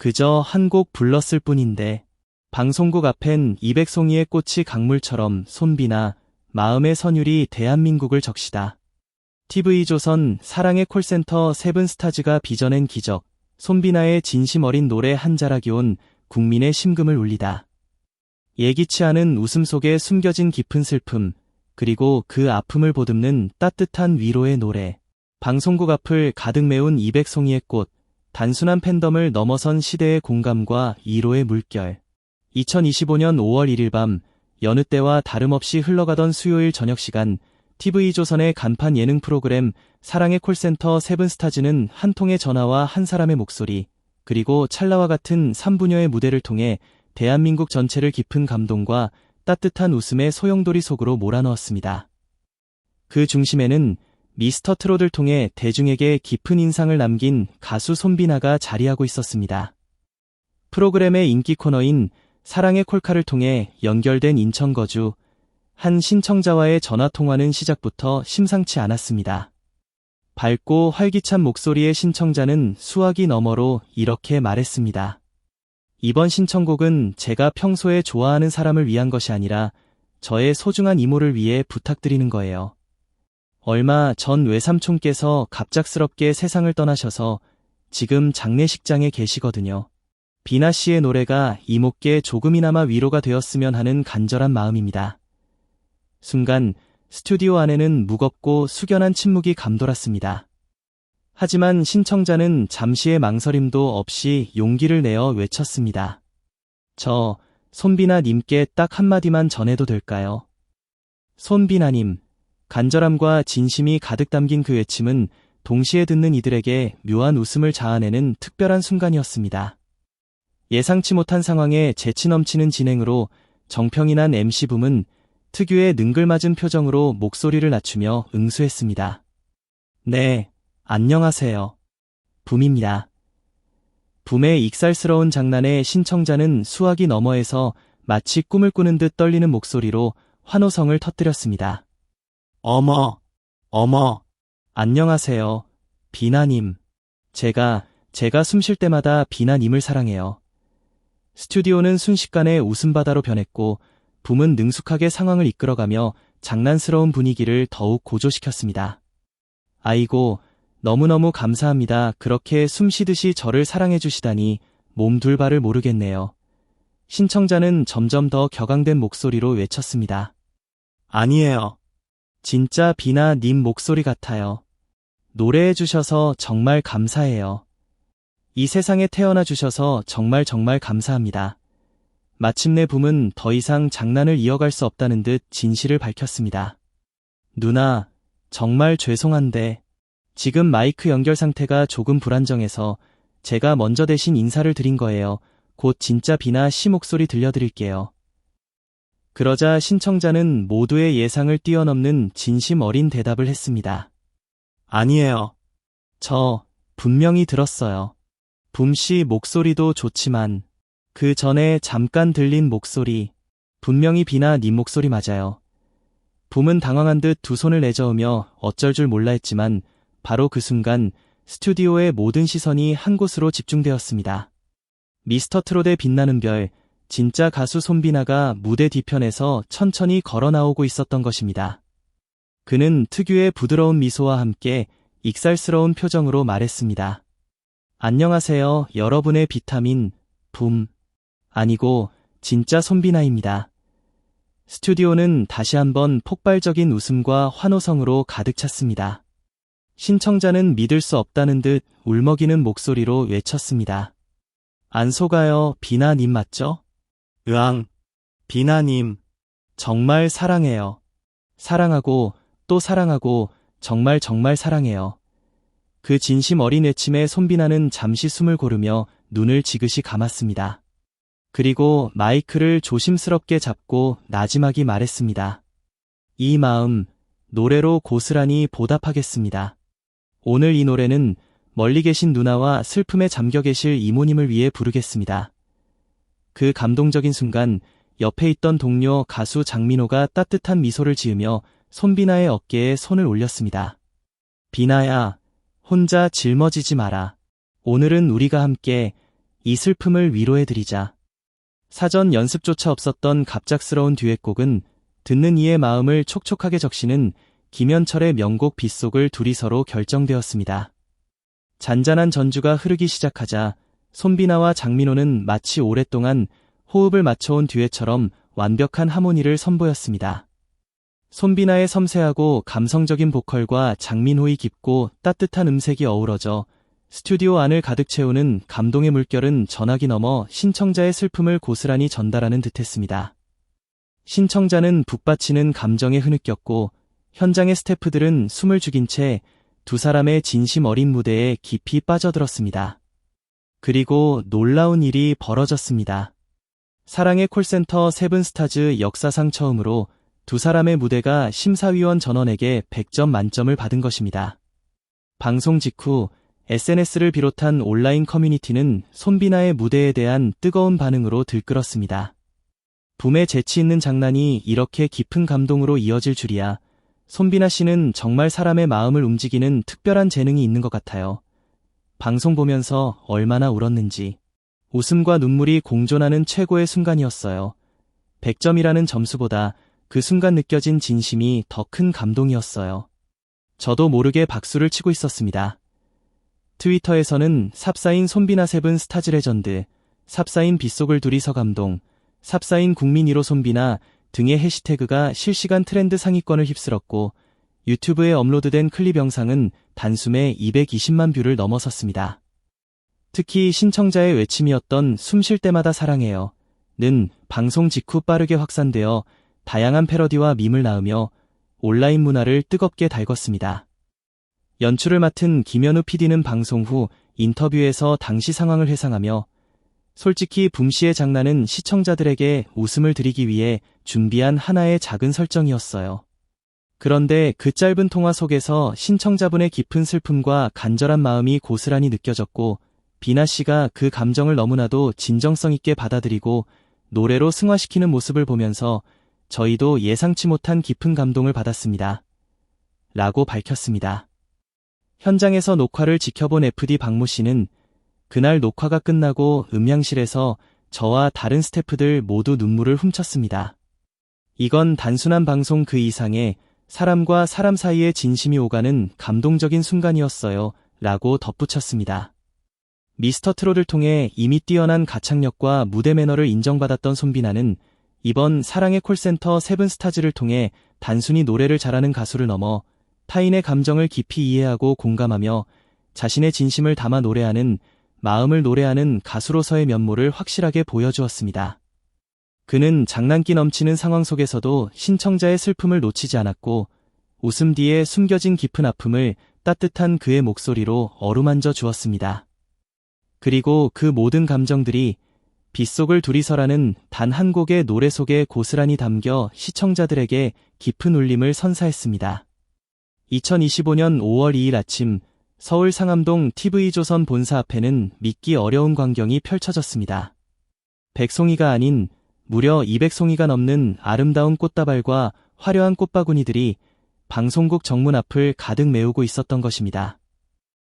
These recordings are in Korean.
그저 한 곡 불렀을 뿐인데 방송국 앞엔 200송이의 꽃이 강물처럼 손비나 마음의 선율이 대한민국을 적시다. TV조선 사랑의 콜센터 세븐스타즈가 빚어낸 기적, 손비나의 진심 어린 노래 한 자락이 온 국민의 심금을 울리다. 예기치 않은 웃음 속에 숨겨진 깊은 슬픔, 그리고 그 아픔을 보듬는 따뜻한 위로의 노래. 방송국 앞을 가득 메운 200송이의 꽃, 단순한 팬덤을 넘어선 시대의 공감과 위로의 물결. 2025년 5월 1일 밤, 여느 때와 다름없이 흘러가던 수요일 저녁 시간, TV조선의 간판 예능 프로그램 사랑의 콜센터 세븐스타즈는 한 통의 전화와 한 사람의 목소리, 그리고 찰나와 같은 3부녀의 무대를 통해 대한민국 전체를 깊은 감동과 따뜻한 웃음의 소용돌이 속으로 몰아넣었습니다. 그 중심에는 미스터 트롯을 통해 대중에게 깊은 인상을 남긴 가수 손비나가 자리하고 있었습니다. 프로그램의 인기 코너인 사랑의 콜카를 통해 연결된 인천 거주 한 신청자와의 전화통화는 시작부터 심상치 않았습니다. 밝고 활기찬 목소리의 신청자는 수화기 너머로 이렇게 말했습니다. 이번 신청곡은 제가 평소에 좋아하는 사람을 위한 것이 아니라 저의 소중한 이모를 위해 부탁드리는 거예요. 얼마 전 외삼촌께서 갑작스럽게 세상을 떠나셔서 지금 장례식장에 계시거든요. 비나 씨의 노래가 이모께 조금이나마 위로가 되었으면 하는 간절한 마음입니다. 순간 스튜디오 안에는 무겁고 숙연한 침묵이 감돌았습니다. 하지만 신청자는 잠시의 망설임도 없이 용기를 내어 외쳤습니다. 저 손비나 님께 딱 한마디만 전해도 될까요? 손비나님, 간절함과 진심이 가득 담긴 그 외침은 동시에 듣는 이들에게 묘한 웃음을 자아내는 특별한 순간이었습니다. 예상치 못한 상황에 재치 넘치는 진행으로 정평이 난 MC 붐은 특유의 능글맞은 표정으로 목소리를 낮추며 응수했습니다. 네, 안녕하세요. 붐입니다. 붐의 익살스러운 장난에 신청자는 수화기 너머에서 마치 꿈을 꾸는 듯 떨리는 목소리로 환호성을 터뜨렸습니다. 어머, 안녕하세요, 비나님. 제가 숨 쉴 때마다 비나님을 사랑해요. 스튜디오는 순식간에 웃음바다로 변했고 붐은 능숙하게 상황을 이끌어가며 장난스러운 분위기를 더욱 고조시켰습니다. 아이고, 너무너무 감사합니다. 그렇게 숨쉬듯이 저를 사랑해주시다니 몸 둘 바를 모르겠네요. 신청자는 점점 더 격앙된 목소리로 외쳤습니다. 아니에요. 진짜 비나 님 목소리 같아요. 노래해주셔서 정말 감사해요. 이 세상에 태어나 주셔서 정말 감사합니다. 마침내 붐은 더 이상 장난을 이어갈 수 없다는 듯 진실을 밝혔습니다. 누나, 정말 죄송한데 지금 마이크 연결 상태가 조금 불안정해서 제가 먼저 대신 인사를 드린 거예요. 곧 진짜 비나 씨 목소리 들려드릴게요. 그러자 신청자는 모두의 예상을 뛰어넘는 진심 어린 대답을 했습니다. 아니에요. 저 분명히 들었어요. 붐씨 목소리도 좋지만 그 전에 잠깐 들린 목소리, 분명히 비나 님 목소리 맞아요. 붐은 당황한 듯 두 손을 내저으며 어쩔 줄 몰라 했지만 바로 그 순간 스튜디오의 모든 시선이 한 곳으로 집중되었습니다. 미스터 트롯의 빛나는 별, 진짜 가수 손비나가 무대 뒤편에서 천천히 걸어 나오고 있었던 것입니다. 그는 특유의 부드러운 미소와 함께 익살스러운 표정으로 말했습니다. 안녕하세요, 여러분의 비타민, 붐. 아니고, 진짜 손비나입니다. 스튜디오는 다시 한번 폭발적인 웃음과 환호성으로 가득 찼습니다. 신청자는 믿을 수 없다는 듯 울먹이는 목소리로 외쳤습니다. 안 속아요, 비나님 맞죠? 으앙, 비나님. 정말 사랑해요. 사랑하고, 또 사랑하고, 정말 사랑해요. 그 진심 어린 외침에 손비나는 잠시 숨을 고르며 눈을 지그시 감았습니다. 그리고 마이크를 조심스럽게 잡고 나지막이 말했습니다. 이 마음, 노래로 고스란히 보답하겠습니다. 오늘 이 노래는 멀리 계신 누나와 슬픔에 잠겨 계실 이모님을 위해 부르겠습니다. 그 감동적인 순간 옆에 있던 동료 가수 장민호가 따뜻한 미소를 지으며 손비나의 어깨에 손을 올렸습니다. 비나야, 혼자 짊어지지 마라. 오늘은 우리가 함께 이 슬픔을 위로해드리자. 사전 연습조차 없었던 갑작스러운 듀엣곡은 듣는 이의 마음을 촉촉하게 적시는 김현철의 명곡 빗속을 둘이서로 결정되었습니다. 잔잔한 전주가 흐르기 시작하자 손비나와 장민호는 마치 오랫동안 호흡을 맞춰온 듀엣처럼 완벽한 하모니를 선보였습니다. 손비나의 섬세하고 감성적인 보컬과 장민호의 깊고 따뜻한 음색이 어우러져 스튜디오 안을 가득 채우는 감동의 물결은 전화기 넘어 신청자의 슬픔을 고스란히 전달하는 듯했습니다. 신청자는 북받치는 감정에 흐느꼈고 현장의 스태프들은 숨을 죽인 채 두 사람의 진심 어린 무대에 깊이 빠져들었습니다. 그리고 놀라운 일이 벌어졌습니다. 사랑의 콜센터 세븐스타즈 역사상 처음으로 두 사람의 무대가 심사위원 전원에게 100점 만점을 받은 것입니다. 방송 직후 SNS를 비롯한 온라인 커뮤니티는 손비나의 무대에 대한 뜨거운 반응으로 들끓었습니다. 붐의 재치 있는 장난이 이렇게 깊은 감동으로 이어질 줄이야. 손비나 씨는 정말 사람의 마음을 움직이는 특별한 재능이 있는 것 같아요. 방송 보면서 얼마나 울었는지. 웃음과 눈물이 공존하는 최고의 순간이었어요. 100점이라는 점수보다 그 순간 느껴진 진심이 더 큰 감동이었어요. 저도 모르게 박수를 치고 있었습니다. 트위터에서는 삽사인 손비나 세븐 스타즈 레전드, 삽사인 빗속을 둘이서 감동, 삽사인 국민 1호 손비나 등의 해시태그가 실시간 트렌드 상위권을 휩쓸었고 유튜브에 업로드된 클립 영상은 단숨에 220만 뷰를 넘어섰습니다. 특히 신청자의 외침이었던 숨 쉴 때마다 사랑해요 는 방송 직후 빠르게 확산되어 다양한 패러디와 밈을 낳으며 온라인 문화를 뜨겁게 달궜습니다. 연출을 맡은 김현우 PD는 방송 후 인터뷰에서 당시 상황을 회상하며 솔직히 붐씨의 장난은 시청자들에게 웃음을 드리기 위해 준비한 하나의 작은 설정이었어요. 그런데 그 짧은 통화 속에서 신청자분의 깊은 슬픔과 간절한 마음이 고스란히 느껴졌고 비나 씨가 그 감정을 너무나도 진정성 있게 받아들이고 노래로 승화시키는 모습을 보면서 저희도 예상치 못한 깊은 감동을 받았습니다. 라고 밝혔습니다. 현장에서 녹화를 지켜본 FD 박모 씨는 그날 녹화가 끝나고 음향실에서 저와 다른 스태프들 모두 눈물을 훔쳤습니다. 이건 단순한 방송 그 이상의 사람과 사람 사이의 진심이 오가는 감동적인 순간이었어요. 라고 덧붙였습니다. 미스터 트롯을 통해 이미 뛰어난 가창력과 무대 매너를 인정받았던 손비나는 이번 사랑의 콜센터 세븐스타즈를 통해 단순히 노래를 잘하는 가수를 넘어 타인의 감정을 깊이 이해하고 공감하며 자신의 진심을 담아 노래하는 마음을 노래하는 가수로서의 면모를 확실하게 보여주었습니다. 그는 장난기 넘치는 상황 속에서도 신청자의 슬픔을 놓치지 않았고 웃음 뒤에 숨겨진 깊은 아픔을 따뜻한 그의 목소리로 어루만져 주었습니다. 그리고 그 모든 감정들이 빗속을 둘이서라는 단 한 곡의 노래 속에 고스란히 담겨 시청자들에게 깊은 울림을 선사했습니다. 2025년 5월 2일 아침 서울 상암동 TV조선 본사 앞에는 믿기 어려운 광경이 펼쳐졌습니다. 100송이가 아닌 무려 200송이가 넘는 아름다운 꽃다발과 화려한 꽃바구니들이 방송국 정문 앞을 가득 메우고 있었던 것입니다.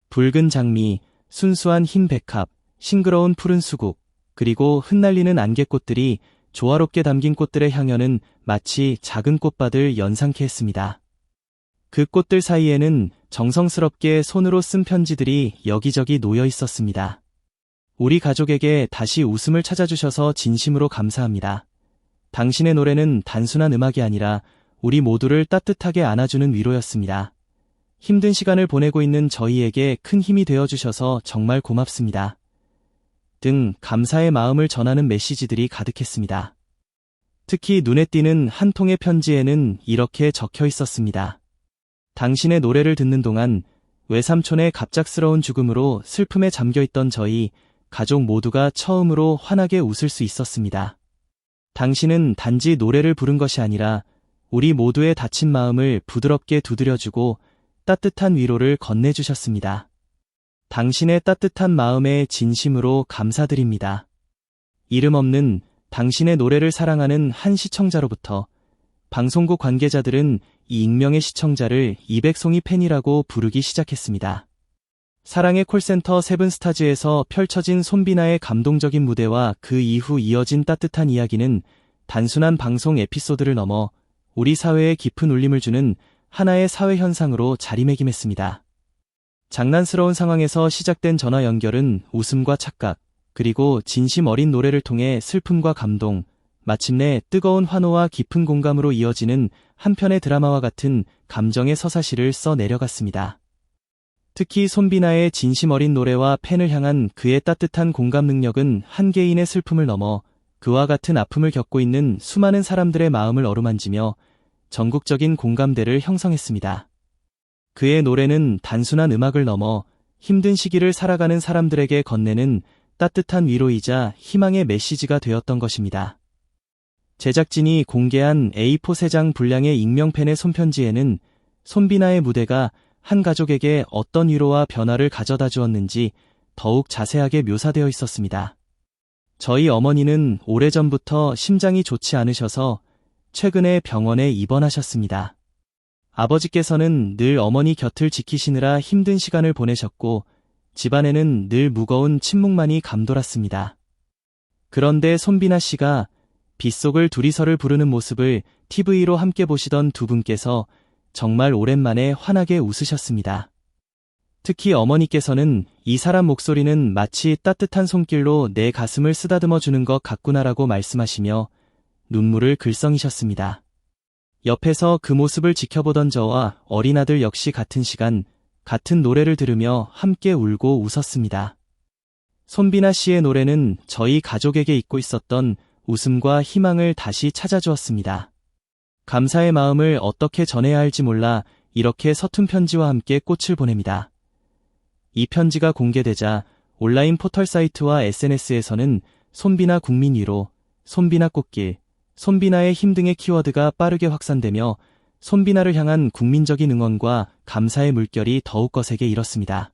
붉은 장미, 순수한 흰 백합, 싱그러운 푸른 수국, 그리고 흩날리는 안개꽃들이 조화롭게 담긴 꽃들의 향연은 마치 작은 꽃밭을 연상케 했습니다. 그 꽃들 사이에는 정성스럽게 손으로 쓴 편지들이 여기저기 놓여 있었습니다. 우리 가족에게 다시 웃음을 찾아주셔서 진심으로 감사합니다. 당신의 노래는 단순한 음악이 아니라 우리 모두를 따뜻하게 안아주는 위로였습니다. 힘든 시간을 보내고 있는 저희에게 큰 힘이 되어주셔서 정말 고맙습니다. 등 감사의 마음을 전하는 메시지들이 가득했습니다. 특히 눈에 띄는 한 통의 편지에는 이렇게 적혀 있었습니다. 당신의 노래를 듣는 동안 외삼촌의 갑작스러운 죽음으로 슬픔에 잠겨있던 저희 가족 모두가 처음으로 환하게 웃을 수 있었습니다. 당신은 단지 노래를 부른 것이 아니라 우리 모두의 다친 마음을 부드럽게 두드려주고 따뜻한 위로를 건네주셨습니다. 당신의 따뜻한 마음에 진심으로 감사드립니다. 이름 없는 당신의 노래를 사랑하는 한 시청자로부터 방송국 관계자들은 이 익명의 시청자를 200송이 팬이라고 부르기 시작했습니다. 사랑의 콜센터 세븐스타즈에서 펼쳐진 손비나의 감동적인 무대와 그 이후 이어진 따뜻한 이야기는 단순한 방송 에피소드를 넘어 우리 사회에 깊은 울림을 주는 하나의 사회 현상으로 자리매김했습니다. 장난스러운 상황에서 시작된 전화 연결은 웃음과 착각, 그리고 진심 어린 노래를 통해 슬픔과 감동, 마침내 뜨거운 환호와 깊은 공감으로 이어지는 한 편의 드라마와 같은 감정의 서사시를 써 내려갔습니다. 특히 손비나의 진심 어린 노래와 팬을 향한 그의 따뜻한 공감 능력은 한 개인의 슬픔을 넘어 그와 같은 아픔을 겪고 있는 수많은 사람들의 마음을 어루만지며 전국적인 공감대를 형성했습니다. 그의 노래는 단순한 음악을 넘어 힘든 시기를 살아가는 사람들에게 건네는 따뜻한 위로이자 희망의 메시지가 되었던 것입니다. 제작진이 공개한 A4 3장 분량의 익명팬의 손편지에는 손비나의 무대가 한 가족에게 어떤 위로와 변화를 가져다 주었는지 더욱 자세하게 묘사되어 있었습니다. 저희 어머니는 오래전부터 심장이 좋지 않으셔서 최근에 병원에 입원하셨습니다. 아버지께서는 늘 어머니 곁을 지키시느라 힘든 시간을 보내셨고 집안에는 늘 무거운 침묵만이 감돌았습니다. 그런데 손비나 씨가 빗속을 둘이서를 부르는 모습을 TV로 함께 보시던 두 분께서 정말 오랜만에 환하게 웃으셨습니다. 특히 어머니께서는 이 사람 목소리는 마치 따뜻한 손길로 내 가슴을 쓰다듬어 주는 것 같구나라고 말씀하시며 눈물을 글썽이셨습니다. 옆에서 그 모습을 지켜보던 저와 어린아들 역시 같은 시간, 같은 노래를 들으며 함께 울고 웃었습니다. 손비나 씨의 노래는 저희 가족에게 잊고 있었던 웃음과 희망을 다시 찾아주었습니다. 감사의 마음을 어떻게 전해야 할지 몰라 이렇게 서툰 편지와 함께 꽃을 보냅니다. 이 편지가 공개되자 온라인 포털 사이트와 SNS에서는 손비나 국민 위로, 손비나 꽃길, 손비나의 힘 등의 키워드가 빠르게 확산되며 손비나를 향한 국민적인 응원과 감사의 물결이 더욱 거세게 일었습니다.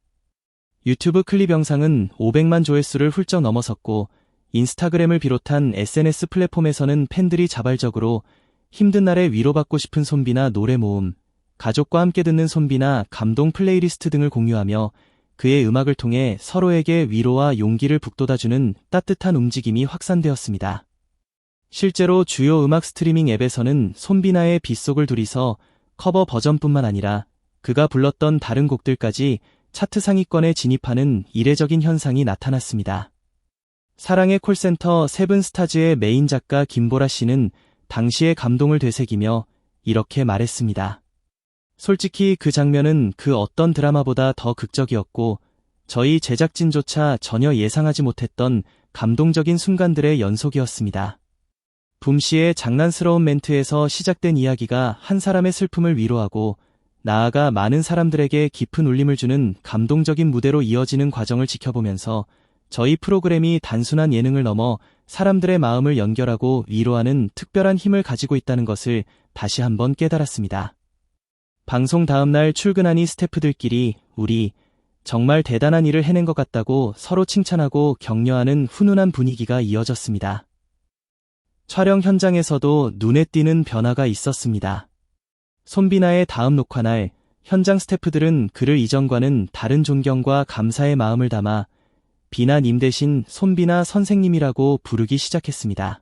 유튜브 클립 영상은 500만 조회수를 훌쩍 넘어섰고 인스타그램을 비롯한 SNS 플랫폼에서는 팬들이 자발적으로 힘든 날에 위로받고 싶은 손비나 노래 모음, 가족과 함께 듣는 손비나 감동 플레이리스트 등을 공유하며 그의 음악을 통해 서로에게 위로와 용기를 북돋아주는 따뜻한 움직임이 확산되었습니다. 실제로 주요 음악 스트리밍 앱에서는 손비나의 빗속을 둘이서 커버 버전뿐만 아니라 그가 불렀던 다른 곡들까지 차트 상위권에 진입하는 이례적인 현상이 나타났습니다. 사랑의 콜센터 세븐스타즈의 메인 작가 김보라 씨는 당시의 감동을 되새기며 이렇게 말했습니다. 솔직히 그 장면은 그 어떤 드라마보다 더 극적이었고 저희 제작진조차 전혀 예상하지 못했던 감동적인 순간들의 연속이었습니다. 붐 씨의 장난스러운 멘트에서 시작된 이야기가 한 사람의 슬픔을 위로하고 나아가 많은 사람들에게 깊은 울림을 주는 감동적인 무대로 이어지는 과정을 지켜보면서 저희 프로그램이 단순한 예능을 넘어 사람들의 마음을 연결하고 위로하는 특별한 힘을 가지고 있다는 것을 다시 한번 깨달았습니다. 방송 다음 날 출근하니 스태프들끼리 우리 정말 대단한 일을 해낸 것 같다고 서로 칭찬하고 격려하는 훈훈한 분위기가 이어졌습니다. 촬영 현장에서도 눈에 띄는 변화가 있었습니다. 손비나의 다음 녹화 날 현장 스태프들은 그를 이전과는 다른 존경과 감사의 마음을 담아 비나님 대신 손비나 선생님이라고 부르기 시작했습니다.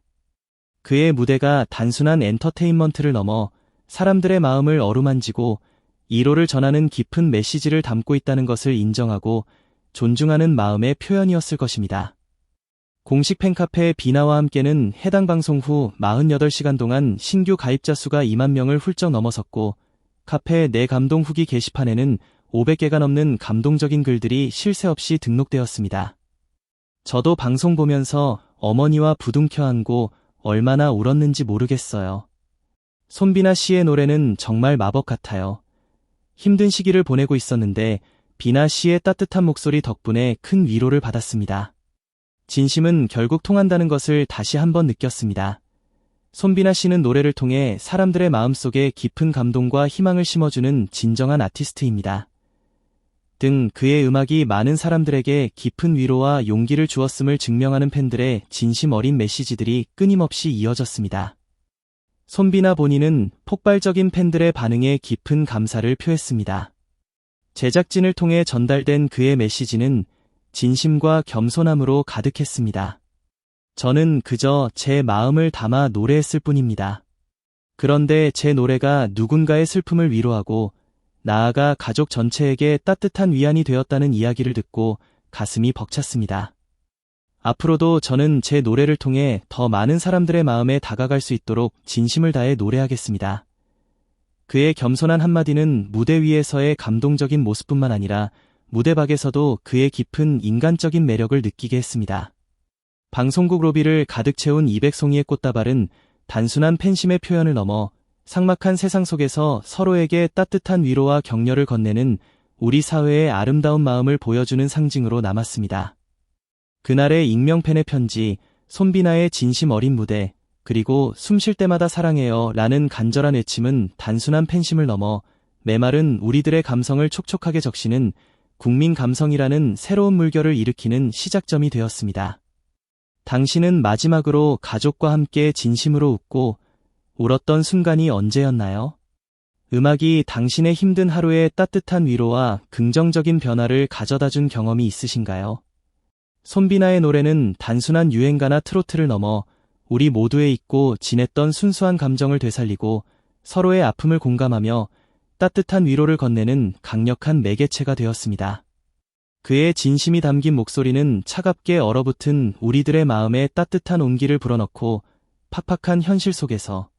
그의 무대가 단순한 엔터테인먼트를 넘어 사람들의 마음을 어루만지고 위로를 전하는 깊은 메시지를 담고 있다는 것을 인정하고 존중하는 마음의 표현이었을 것입니다. 공식 팬카페 비나와 함께는 해당 방송 후 48시간 동안 신규 가입자 수가 2만 명을 훌쩍 넘어섰고 카페 내 감동 후기 게시판에는 500개가 넘는 감동적인 글들이 쉴 새 없이 등록되었습니다. 저도 방송 보면서 어머니와 부둥켜 안고 얼마나 울었는지 모르겠어요. 손비나 씨의 노래는 정말 마법 같아요. 힘든 시기를 보내고 있었는데 비나 씨의 따뜻한 목소리 덕분에 큰 위로를 받았습니다. 진심은 결국 통한다는 것을 다시 한번 느꼈습니다. 손비나 씨는 노래를 통해 사람들의 마음속에 깊은 감동과 희망을 심어주는 진정한 아티스트입니다. 그의 음악이 많은 사람들에게 깊은 위로와 용기를 주었음을 증명하는 팬들의 진심 어린 메시지들이 끊임없이 이어졌습니다. 손비나 본인은 폭발적인 팬들의 반응에 깊은 감사를 표했습니다. 제작진을 통해 전달된 그의 메시지는 진심과 겸손함으로 가득했습니다. 저는 그저 제 마음을 담아 노래했을 뿐입니다. 그런데 제 노래가 누군가의 슬픔을 위로하고 나아가 가족 전체에게 따뜻한 위안이 되었다는 이야기를 듣고 가슴이 벅찼습니다. 앞으로도 저는 제 노래를 통해 더 많은 사람들의 마음에 다가갈 수 있도록 진심을 다해 노래하겠습니다. 그의 겸손한 한마디는 무대 위에서의 감동적인 모습뿐만 아니라 무대 밖에서도 그의 깊은 인간적인 매력을 느끼게 했습니다. 방송국 로비를 가득 채운 200송이의 꽃다발은 단순한 팬심의 표현을 넘어 삭막한 세상 속에서 서로에게 따뜻한 위로와 격려를 건네는 우리 사회의 아름다운 마음을 보여주는 상징으로 남았습니다. 그날의 익명 팬의 편지, 손비나의 진심 어린 무대, 그리고 숨 쉴 때마다 사랑해요 라는 간절한 외침은 단순한 팬심을 넘어 메마른 우리들의 감성을 촉촉하게 적시는 국민 감성이라는 새로운 물결을 일으키는 시작점이 되었습니다. 당신은 마지막으로 가족과 함께 진심으로 웃고 울었던 순간이 언제였나요? 음악이 당신의 힘든 하루에 따뜻한 위로와 긍정적인 변화를 가져다준 경험이 있으신가요? 손비나의 노래는 단순한 유행가나 트로트를 넘어 우리 모두의 잊고 지냈던 순수한 감정을 되살리고 서로의 아픔을 공감하며 따뜻한 위로를 건네는 강력한 매개체가 되었습니다. 그의 진심이 담긴 목소리는 차갑게 얼어붙은 우리들의 마음에 따뜻한 온기를 불어넣고 팍팍한 현실 속에서